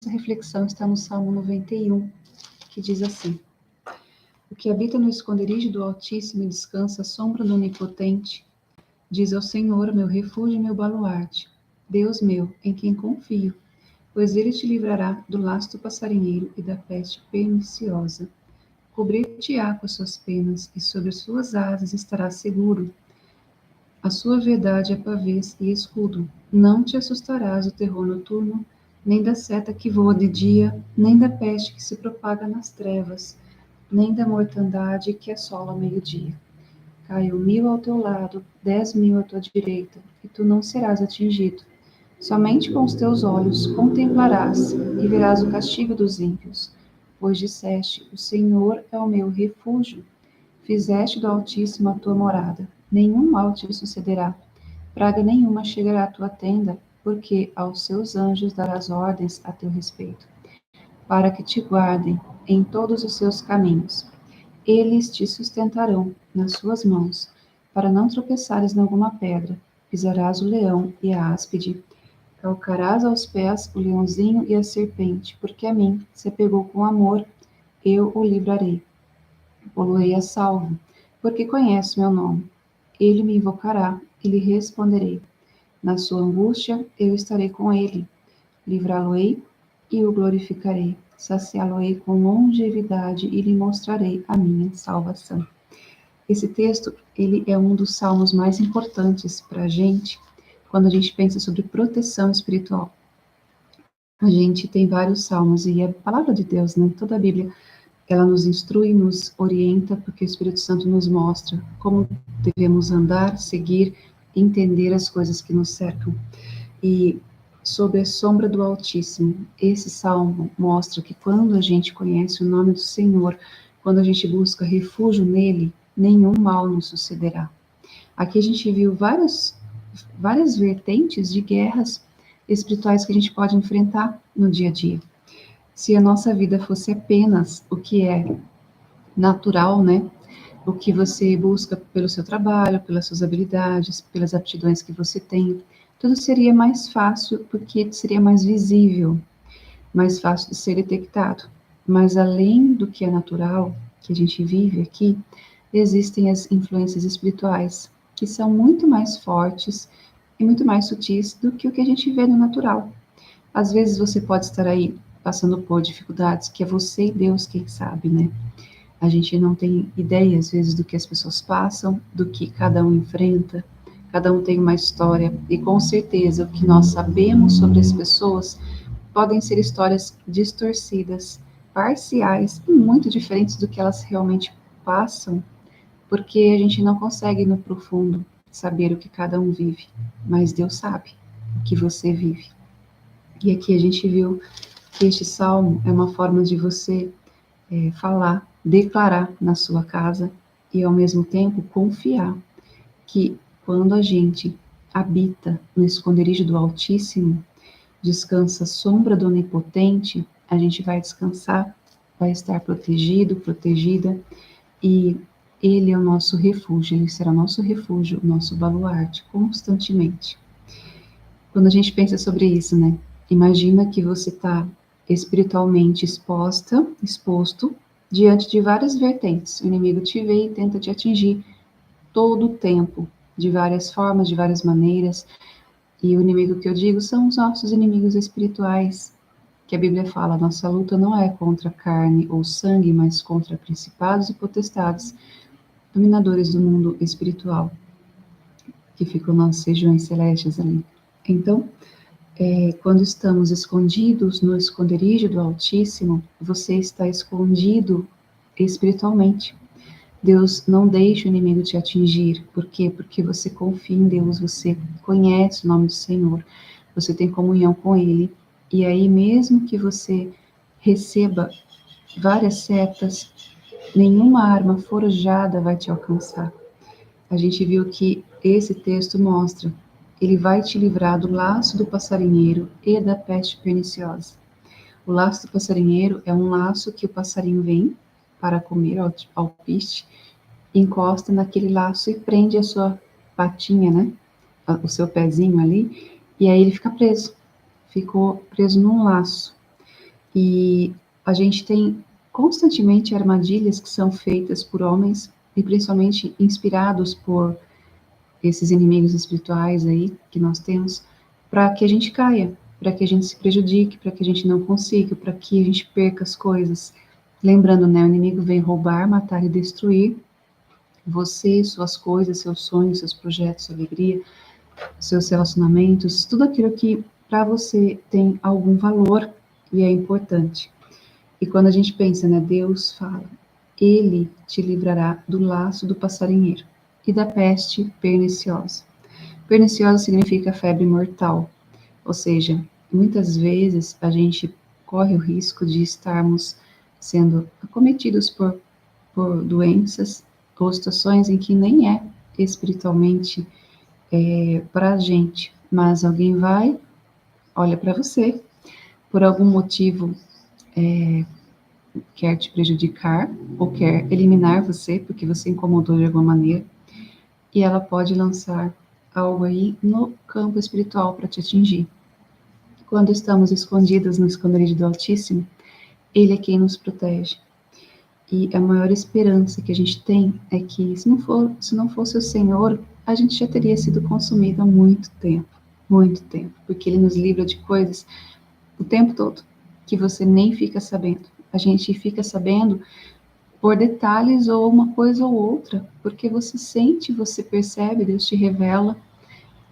reflexão está no Salmo 91, que diz assim: O que habita no esconderijo do Altíssimo e descansa à sombra do Onipotente, diz ao Senhor, meu refúgio e meu baluarte, Deus meu, em quem confio, pois ele te livrará do laço do passarinheiro e da peste perniciosa. Cobrir-te-á com as suas penas, e sobre as suas asas estarás seguro. A sua verdade é pavês e escudo. Não te assustarás do terror noturno, nem da seta que voa de dia, nem da peste que se propaga nas trevas, nem da mortandade que assola ao meio-dia. Caiu 1000 ao teu lado, 10.000 à tua direita, e tu não serás atingido. Somente com os teus olhos contemplarás e verás o castigo dos ímpios. Pois disseste, o Senhor é o meu refúgio. Fizeste do Altíssimo a tua morada. Nenhum mal te sucederá. Praga nenhuma chegará à tua tenda, porque aos seus anjos darás ordens a teu respeito, para que te guardem em todos os seus caminhos. Eles te sustentarão nas suas mãos, para não tropeçares em alguma pedra. Pisarás o leão e a áspide, calcarás aos pés o leãozinho e a serpente, porque a mim se apegou com amor, eu o livrarei. Pô-lo-ei a salvo, porque conhece meu nome. Ele me invocará e lhe responderei. Na sua angústia eu estarei com ele. Livrá-lo-ei e o glorificarei. Saciá-lo-ei com longevidade e lhe mostrarei a minha salvação. Esse texto, ele é um dos salmos mais importantes para a gente, quando a gente pensa sobre proteção espiritual. A gente tem vários salmos e a palavra de Deus, né? Toda a Bíblia, ela nos instrui, nos orienta, porque o Espírito Santo nos mostra como devemos andar, seguir, entender as coisas que nos cercam. E sob a sombra do Altíssimo, esse salmo mostra que quando a gente conhece o nome do Senhor, quando a gente busca refúgio nele, nenhum mal nos sucederá. Aqui a gente viu várias vertentes de guerras espirituais que a gente pode enfrentar no dia a dia. Se a nossa vida fosse apenas o que é natural, né? O que você busca pelo seu trabalho, pelas suas habilidades, pelas aptidões que você tem, tudo seria mais fácil porque seria mais visível, mais fácil de ser detectado. Mas além do que é natural, que a gente vive aqui, existem as influências espirituais, que são muito mais fortes e muito mais sutis do que o que a gente vê no natural. Às vezes você pode estar aí passando por dificuldades que é você e Deus quem sabe, né? A gente não tem ideia, às vezes, do que as pessoas passam, do que cada um enfrenta, cada um tem uma história, e com certeza o que nós sabemos sobre as pessoas podem ser histórias distorcidas, parciais e muito diferentes do que elas realmente passam, porque a gente não consegue no profundo saber o que cada um vive, mas Deus sabe o que você vive. E aqui a gente viu que este salmo é uma forma de você falar, declarar na sua casa e ao mesmo tempo confiar que quando a gente habita no esconderijo do Altíssimo, descansa à sombra do Onipotente, a gente vai descansar, vai estar protegido, protegida, e Ele é o nosso refúgio, Ele será o nosso refúgio, o nosso baluarte, constantemente. Quando a gente pensa sobre isso, né? Imagina que você está espiritualmente exposto, diante de várias vertentes. O inimigo te vê e tenta te atingir todo o tempo, de várias formas, de várias maneiras. E o inimigo que eu digo são os nossos inimigos espirituais, que a Bíblia fala, nossa luta não é contra carne ou sangue, mas contra principados e potestades, dominadores do mundo espiritual, que ficam nas regiões celestes ali. Então, quando estamos escondidos no esconderijo do Altíssimo, você está escondido espiritualmente. Deus não deixa o inimigo te atingir. Por quê? Porque você confia em Deus, você conhece o nome do Senhor, você tem comunhão com Ele. E aí, mesmo que você receba várias setas, nenhuma arma forjada vai te alcançar. A gente viu que esse texto mostra, ele vai te livrar do laço do passarinheiro e da peste perniciosa. O laço do passarinheiro é um laço que o passarinho vem para comer alpiste, encosta naquele laço e prende a sua patinha, né? O seu pezinho ali, e aí ele fica preso. Ficou preso num laço. E a gente tem constantemente armadilhas que são feitas por homens, e principalmente inspirados por esses inimigos espirituais aí que nós temos, para que a gente caia, para que a gente se prejudique, para que a gente não consiga, para que a gente perca as coisas. Lembrando, né, o inimigo vem roubar, matar e destruir você, suas coisas, seus sonhos, seus projetos, sua alegria, seus relacionamentos, tudo aquilo que para você tem algum valor e é importante. E quando a gente pensa, né, Deus fala, Ele te livrará do laço do passarinheiro e da peste perniciosa. Perniciosa significa febre mortal, ou seja, muitas vezes a gente corre o risco de estarmos sendo acometidos por doenças ou situações em que nem é espiritualmente para a gente, mas alguém vai, olha para você, por algum motivo quer te prejudicar ou quer eliminar você porque você incomodou de alguma maneira, e ela pode lançar algo aí no campo espiritual para te atingir. Quando estamos escondidas no esconderijo do Altíssimo, Ele é quem nos protege. E a maior esperança que a gente tem é que, se não fosse o Senhor, a gente já teria sido consumido há muito tempo, porque Ele nos livra de coisas o tempo todo, que você nem fica sabendo. A gente fica sabendo por detalhes ou uma coisa ou outra, porque você sente, você percebe, Deus te revela,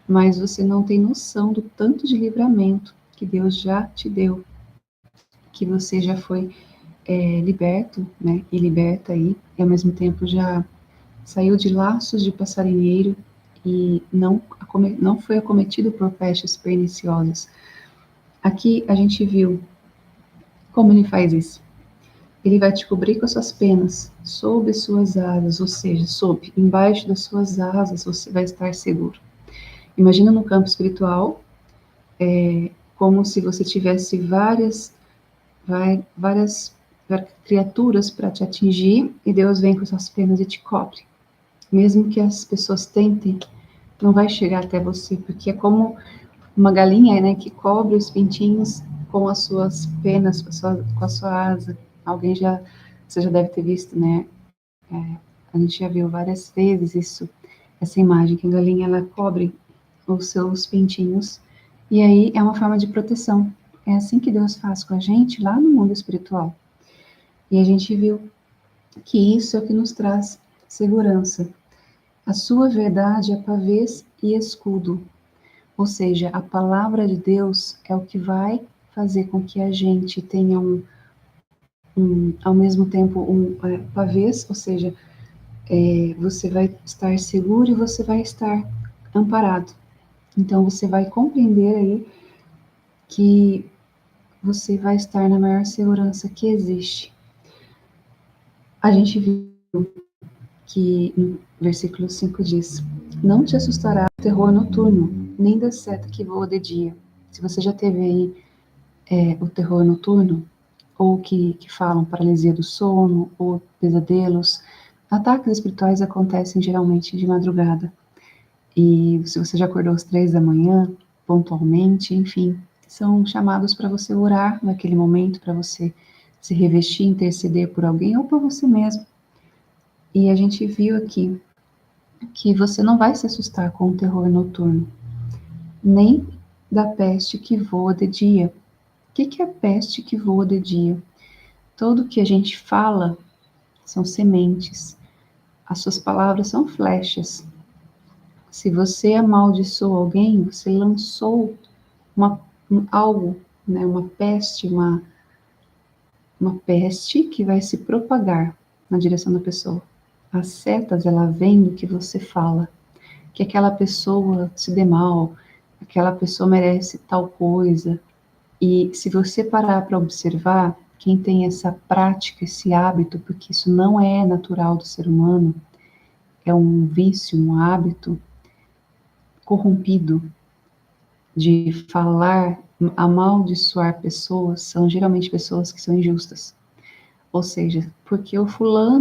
mas você não tem noção do tanto de livramento que Deus já te deu, que você já foi liberto, né, e liberta aí, e ao mesmo tempo já saiu de laços de passarinheiro e não foi acometido por pestes perniciosas. Aqui a gente viu como ele faz isso. Ele vai te cobrir com as suas penas, sob as suas asas, ou seja, embaixo das suas asas você vai estar seguro. Imagina no campo espiritual, como se você tivesse várias criaturas para te atingir e Deus vem com suas penas e te cobre. Mesmo que as pessoas tentem, não vai chegar até você, porque é como uma galinha, né, que cobre os pintinhos com as suas penas, com a sua asa. Você já deve ter visto, né? A gente já viu várias vezes essa imagem, que a galinha ela cobre os seus pintinhos, e aí é uma forma de proteção. É assim que Deus faz com a gente lá no mundo espiritual. E a gente viu que isso é o que nos traz segurança. A sua verdade é pavês e escudo, ou seja, a palavra de Deus é o que vai fazer com que a gente tenha ao mesmo tempo, pavês, ou seja, você vai estar seguro e você vai estar amparado. Então, você vai compreender aí que você vai estar na maior segurança que existe. A gente viu que no versículo 5 diz: Não te assustará o terror noturno, nem da seta que voa de dia. Se você já teve aí o terror noturno, ou que falam paralisia do sono, ou pesadelos, ataques espirituais acontecem geralmente de madrugada. E se você já acordou às 3 da manhã, pontualmente, enfim, são chamados para você orar naquele momento, para você se revestir, interceder por alguém ou por você mesmo. E a gente viu aqui que você não vai se assustar com o terror noturno, nem da peste que voa de dia. O que é a peste que voa de dia? Tudo que a gente fala são sementes. As suas palavras são flechas. Se você amaldiçoou alguém, você lançou algo, né, uma peste que vai se propagar na direção da pessoa. As setas, ela vem do que você fala, que aquela pessoa se dê mal, aquela pessoa merece tal coisa. E se você parar para observar, quem tem essa prática, esse hábito, porque isso não é natural do ser humano, é um vício, um hábito corrompido de falar, amaldiçoar pessoas, são geralmente pessoas que são injustas. Ou seja, porque o fulano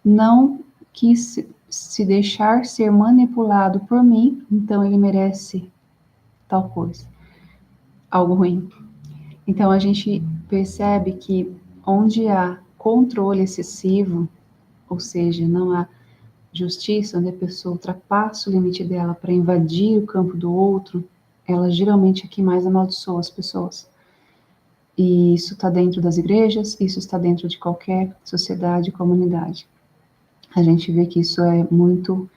não quis se deixar ser manipulado por mim, então ele merece tal coisa, algo ruim. Então a gente percebe que onde há controle excessivo, ou seja, não há justiça, onde a pessoa ultrapassa o limite dela para invadir o campo do outro, ela geralmente é que mais amaldiçoa as pessoas. E isso está dentro das igrejas, isso está dentro de qualquer sociedade e comunidade. A gente vê que isso é muito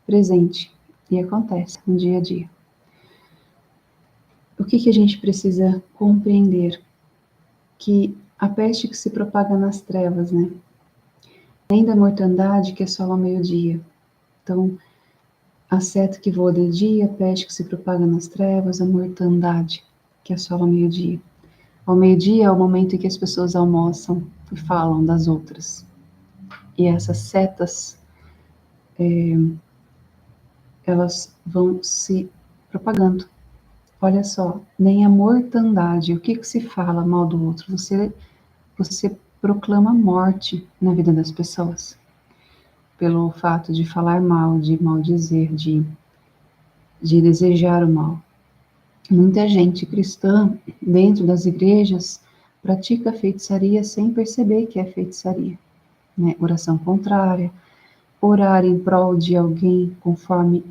presente e acontece no dia a dia. O que a gente precisa compreender? Que a peste que se propaga nas trevas, né? Nem da mortandade que assola ao meio-dia. Então, a seta que voa de dia, a peste que se propaga nas trevas, a mortandade que assola ao meio-dia. Ao meio-dia é o momento em que as pessoas almoçam e falam das outras. E essas setas, elas vão se propagando. Olha só, nem a mortandade, o que se fala mal do outro? Você proclama morte na vida das pessoas. Pelo fato de falar mal, de maldizer, de desejar o mal. Muita gente cristã, dentro das igrejas, pratica feitiçaria sem perceber que é feitiçaria. Né? Oração contrária, orar em prol de alguém conforme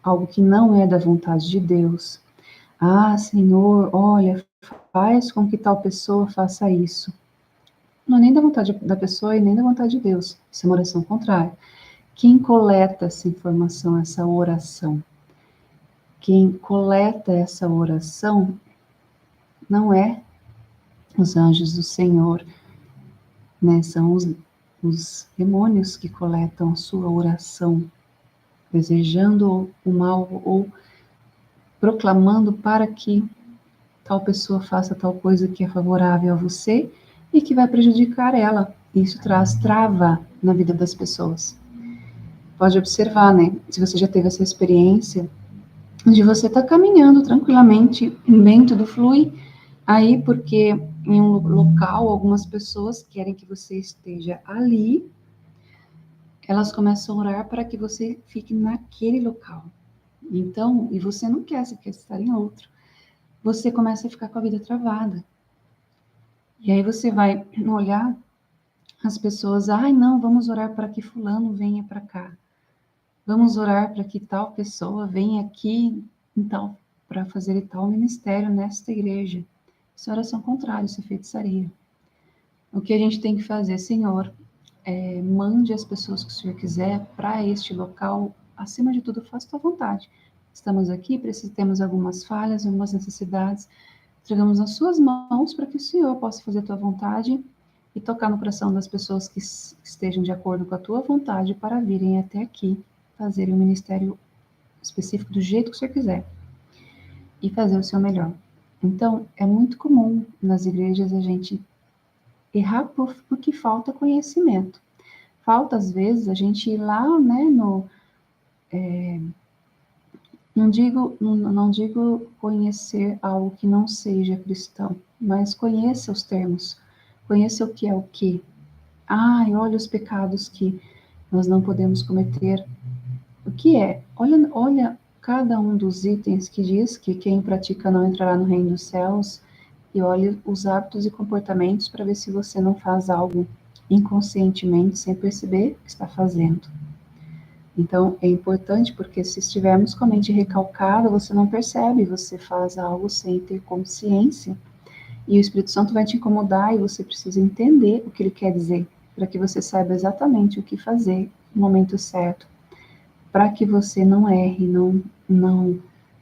algo que não é da vontade de Deus. Ah, Senhor, olha, faz com que tal pessoa faça isso. Não é nem da vontade da pessoa e nem da vontade de Deus. Isso é uma oração contrária. Quem coleta essa informação, essa oração? Quem coleta essa oração não é os anjos do Senhor, né? São os demônios que coletam a sua oração, desejando o mal ou proclamando para que tal pessoa faça tal coisa que é favorável a você e que vai prejudicar ela. Isso traz trava na vida das pessoas. Pode observar, né? Se você já teve essa experiência, onde você está caminhando tranquilamente bem, tudo flui, aí porque em um local algumas pessoas querem que você esteja ali, elas começam a orar para que você fique naquele local. Então, e você não quer, você quer estar em outro. Você começa a ficar com a vida travada. E aí você vai olhar as pessoas, ai não, vamos orar para que fulano venha para cá. Vamos orar para que tal pessoa venha aqui, então, para fazer tal ministério nesta igreja. Isso é oração contrária, isso é feitiçaria. O que a gente tem que fazer, Senhor, mande as pessoas que o Senhor quiser para este local, acima de tudo, faça tua vontade. Estamos aqui, temos algumas falhas, algumas necessidades, entregamos nas suas mãos para que o Senhor possa fazer a tua vontade e tocar no coração das pessoas que estejam de acordo com a tua vontade para virem até aqui, fazerem um ministério específico do jeito que o Senhor quiser e fazer o seu melhor. Então, é muito comum nas igrejas a gente errar porque falta conhecimento. Falta, às vezes, a gente ir lá, né, não digo conhecer algo que não seja cristão, mas conheça os termos, conheça o que é o que. Ai, olha os pecados que nós não podemos cometer. O que é? Olha cada um dos itens que diz que quem pratica não entrará no reino dos céus, e olhe os hábitos e comportamentos para ver se você não faz algo inconscientemente, sem perceber que está fazendo. Então, é importante porque se estivermos com a mente recalcada, você não percebe, você faz algo sem ter consciência, e o Espírito Santo vai te incomodar e você precisa entender o que ele quer dizer, para que você saiba exatamente o que fazer no momento certo, para que você não erre, não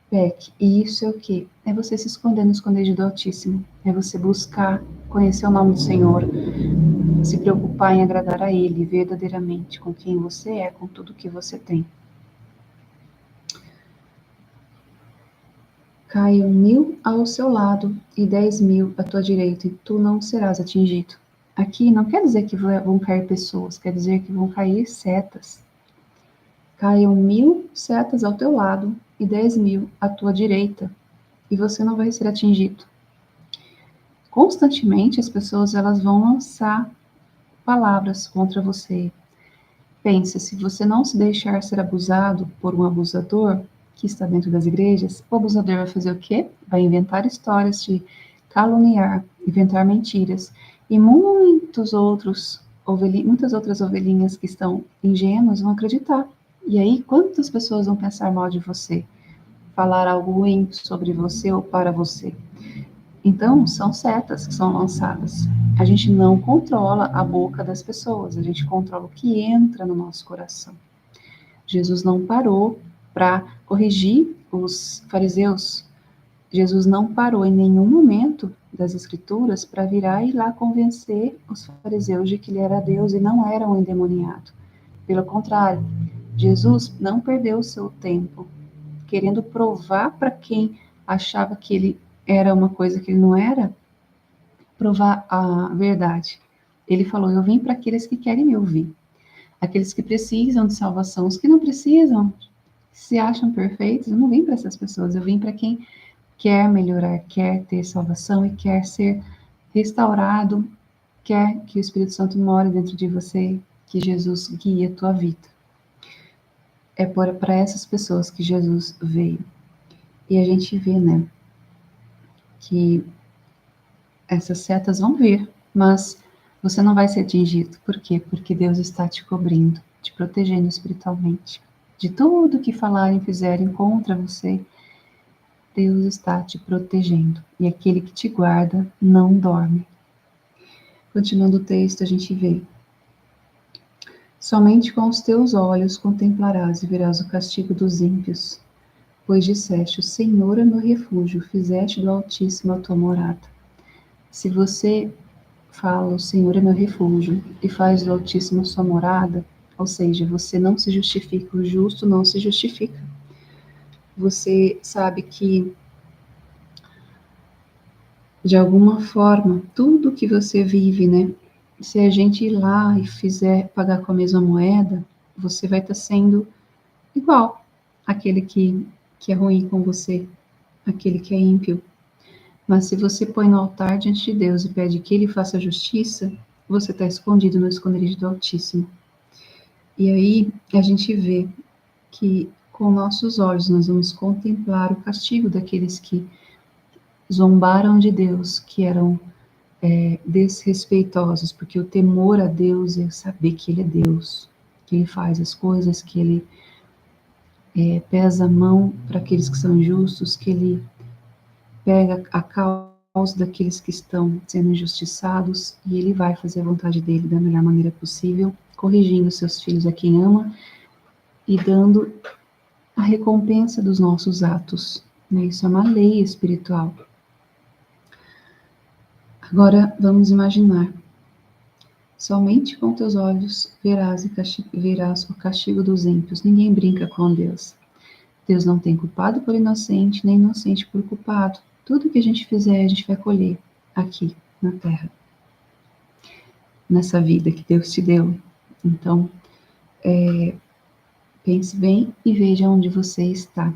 peque. E isso é o quê? É você se esconder no esconderijo do Altíssimo, é você buscar conhecer o nome do Senhor, se preocupar em agradar a Ele verdadeiramente, com quem você é, com tudo que você tem. Caiam 1000 ao seu lado e 10.000 à tua direita, e tu não serás atingido. Aqui não quer dizer que vão cair pessoas, quer dizer que vão cair setas. Caiam 1000 setas ao teu lado e 10.000 à tua direita, e você não vai ser atingido. Constantemente as pessoas elas vão lançar palavras contra você. Pense, se você não se deixar ser abusado por um abusador que está dentro das igrejas, o abusador vai fazer o quê? Vai inventar histórias caluniar, inventar mentiras, e muitas outras ovelhinhas que estão ingênuas vão acreditar. E aí, quantas pessoas vão pensar mal de você, falar algo ruim sobre você ou para você? Então, são setas que são lançadas. A gente não controla a boca das pessoas, a gente controla o que entra no nosso coração. Jesus não parou para corrigir os fariseus. Jesus não parou em nenhum momento das Escrituras para virar e ir lá convencer os fariseus de que ele era Deus e não era um endemoniado. Pelo contrário, Jesus não perdeu o seu tempo querendo provar para quem achava que ele era uma coisa que ele não era, provar a verdade. Ele falou: eu vim para aqueles que querem me ouvir, aqueles que precisam de salvação. Os que não precisam, se acham perfeitos, eu não vim para essas pessoas, eu vim para quem quer melhorar, quer ter salvação e quer ser restaurado, quer que o Espírito Santo more dentro de você, que Jesus guie a tua vida. É para essas pessoas que Jesus veio. E a gente vê, né, que essas setas vão vir, mas você não vai ser atingido. Por quê? Porque Deus está te cobrindo, te protegendo espiritualmente. De tudo que falarem e fizerem contra você, Deus está te protegendo. E aquele que te guarda não dorme. Continuando o texto, a gente vê: somente com os teus olhos contemplarás e verás o castigo dos ímpios, pois disseste: o Senhor é meu refúgio, fizeste do Altíssimo a tua morada. Se você fala: o Senhor é meu refúgio, e faz do Altíssimo sua morada, ou seja, você não se justifica, o justo não se justifica. Você sabe que, de alguma forma, tudo que você vive, né? Se a gente ir lá e fizer pagar com a mesma moeda, você vai estar sendo igual àquele que é ruim com você, aquele que é ímpio. Mas se você põe no altar diante de Deus e pede que Ele faça justiça, você está escondido no esconderijo do Altíssimo. E aí a gente vê que com nossos olhos nós vamos contemplar o castigo daqueles que zombaram de Deus, que eram desrespeitosos, porque o temor a Deus é saber que Ele é Deus, que Ele faz as coisas, que Ele pesa a mão para aqueles que são injustos, que Ele pega a causa daqueles que estão sendo injustiçados e Ele vai fazer a vontade dEle da melhor maneira possível, corrigindo seus filhos a quem ama e dando a recompensa dos nossos atos. Né? Isso é uma lei espiritual. Agora vamos imaginar: somente com teus olhos verás o castigo dos ímpios. Ninguém brinca com Deus. Deus não tem culpado por inocente, nem inocente por culpado. Tudo que a gente fizer, a gente vai colher aqui na Terra, nessa vida que Deus te deu. Então, pense bem e veja onde você está.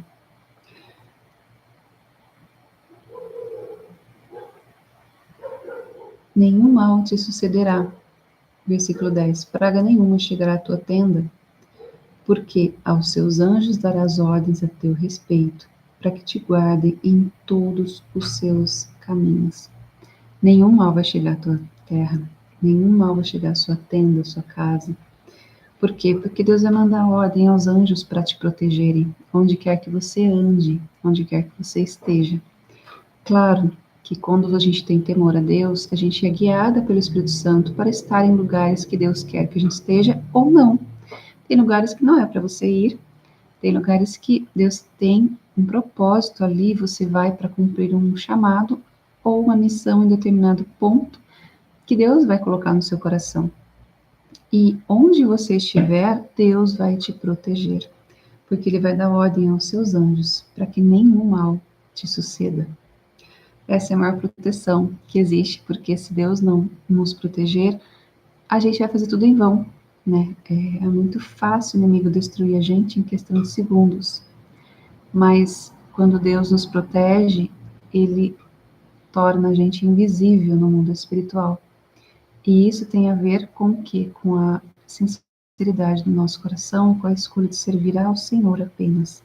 Nenhum mal te sucederá. Versículo 10. Praga nenhuma chegará à tua tenda, porque aos seus anjos darás ordens a teu respeito, para que te guardem em todos os seus caminhos. Nenhum mal vai chegar à tua terra, nenhum mal vai chegar à sua tenda, à sua casa. Por quê? Porque Deus vai mandar ordem aos anjos para te protegerem, onde quer que você ande, onde quer que você esteja. Claro que quando a gente tem temor a Deus, a gente é guiada pelo Espírito Santo para estar em lugares que Deus quer que a gente esteja ou não. Tem lugares que não é para você ir, tem lugares que Deus tem um propósito ali, você vai para cumprir um chamado ou uma missão em determinado ponto que Deus vai colocar no seu coração. E onde você estiver, Deus vai te proteger, porque Ele vai dar ordem aos seus anjos para que nenhum mal te suceda. Essa é a maior proteção que existe, porque se Deus não nos proteger, a gente vai fazer tudo em vão, né? É muito fácil o inimigo destruir a gente em questão de segundos. Mas quando Deus nos protege, Ele torna a gente invisível no mundo espiritual. E isso tem a ver com o quê? Com a sinceridade do nosso coração, com a escolha de servir ao Senhor apenas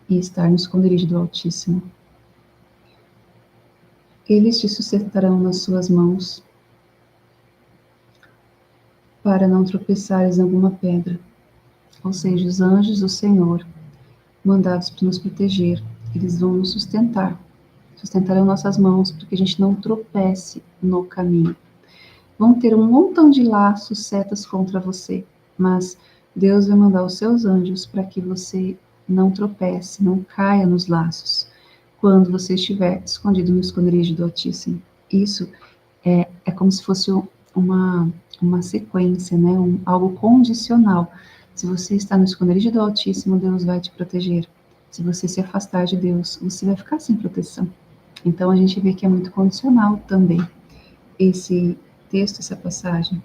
e estar no esconderijo do Altíssimo. Eles te sustentarão nas suas mãos, para não tropeçares em alguma pedra. Ou seja, os anjos do Senhor, mandados para nos proteger, eles vão nos sustentarão nossas mãos, para que a gente não tropece no caminho. Vão ter um montão de laços, setas contra você, mas Deus vai mandar os seus anjos para que você não tropece, não caia nos laços, quando você estiver escondido no esconderijo do Altíssimo. Isso é como se fosse uma sequência, né? Algo condicional. Se você está no esconderijo do Altíssimo, Deus vai te proteger. Se você se afastar de Deus, você vai ficar sem proteção. Então a gente vê que é muito condicional também esse texto, essa passagem.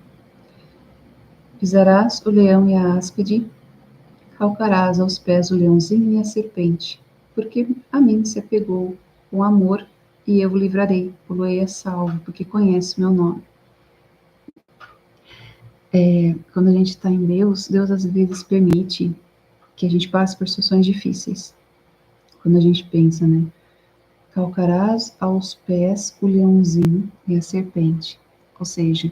Pisarás o leão e a áspide, calcarás aos pés o leãozinho e a serpente, porque a mim se apegou com amor, e eu o livrarei, pô-lo-ei a salvo, porque conhece meu nome. Quando a gente está em Deus, Deus às vezes permite que a gente passe por situações difíceis. Quando a gente pensa, né? Calcarás aos pés o leãozinho e a serpente. Ou seja,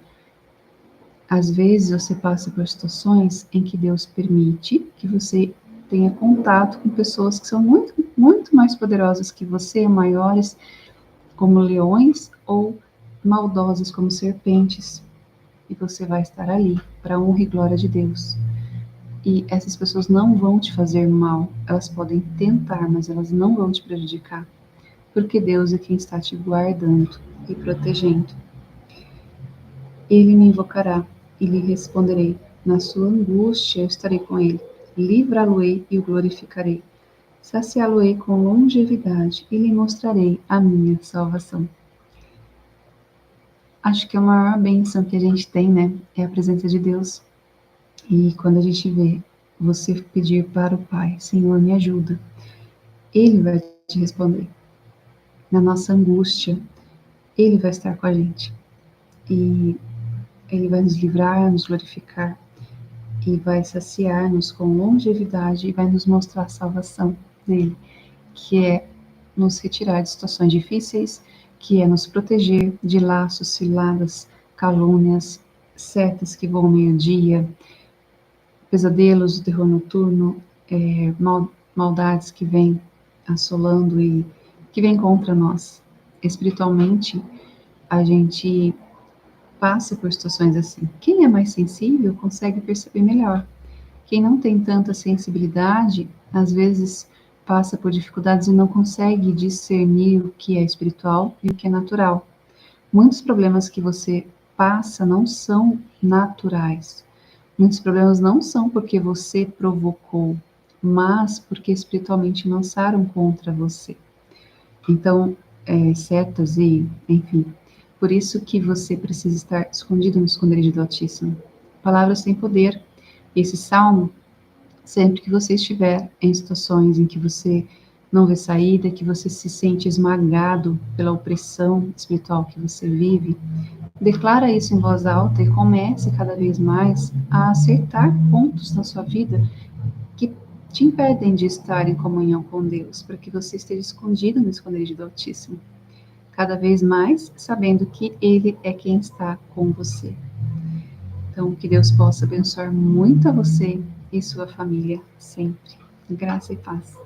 às vezes você passa por situações em que Deus permite que você tenha contato com pessoas que são muito, muito mais poderosas que você, maiores como leões ou maldosas como serpentes. E você vai estar ali para a honra e glória de Deus. E essas pessoas não vão te fazer mal, elas podem tentar, mas elas não vão te prejudicar, porque Deus é quem está te guardando e protegendo. Ele me invocará e lhe responderei. Na sua angústia eu estarei com ele. Livrá-lo-ei e o glorificarei. Saciá-lo-ei com longevidade e lhe mostrarei a minha salvação. Acho que a maior bênção que a gente tem, né, é a presença de Deus. E quando a gente vê você pedir para o Pai, Senhor, me ajuda, Ele vai te responder. Na nossa angústia, Ele vai estar com a gente. E Ele vai nos livrar, nos glorificar, e vai saciar-nos com longevidade e vai nos mostrar a salvação dele, que é nos retirar de situações difíceis, que é nos proteger de laços, ciladas, calúnias, setas que voam ao meio-dia, pesadelos, o terror noturno, maldades que vêm assolando e que vêm contra nós. Espiritualmente, a gente passa por situações assim. Quem é mais sensível consegue perceber melhor. Quem não tem tanta sensibilidade, às vezes passa por dificuldades e não consegue discernir o que é espiritual e o que é natural. Muitos problemas que você passa não são naturais. Muitos problemas não são porque você provocou, mas porque espiritualmente lançaram contra você. Então, setas e, enfim, por isso que você precisa estar escondido no esconderijo do Altíssimo. Palavras têm poder. Esse salmo, sempre que você estiver em situações em que você não vê saída, que você se sente esmagado pela opressão espiritual que você vive, declara isso em voz alta e comece cada vez mais a acertar pontos na sua vida que te impedem de estar em comunhão com Deus, para que você esteja escondido no esconderijo do Altíssimo, cada vez mais sabendo que Ele é quem está com você. Então, que Deus possa abençoar muito a você e sua família sempre. Graça e paz.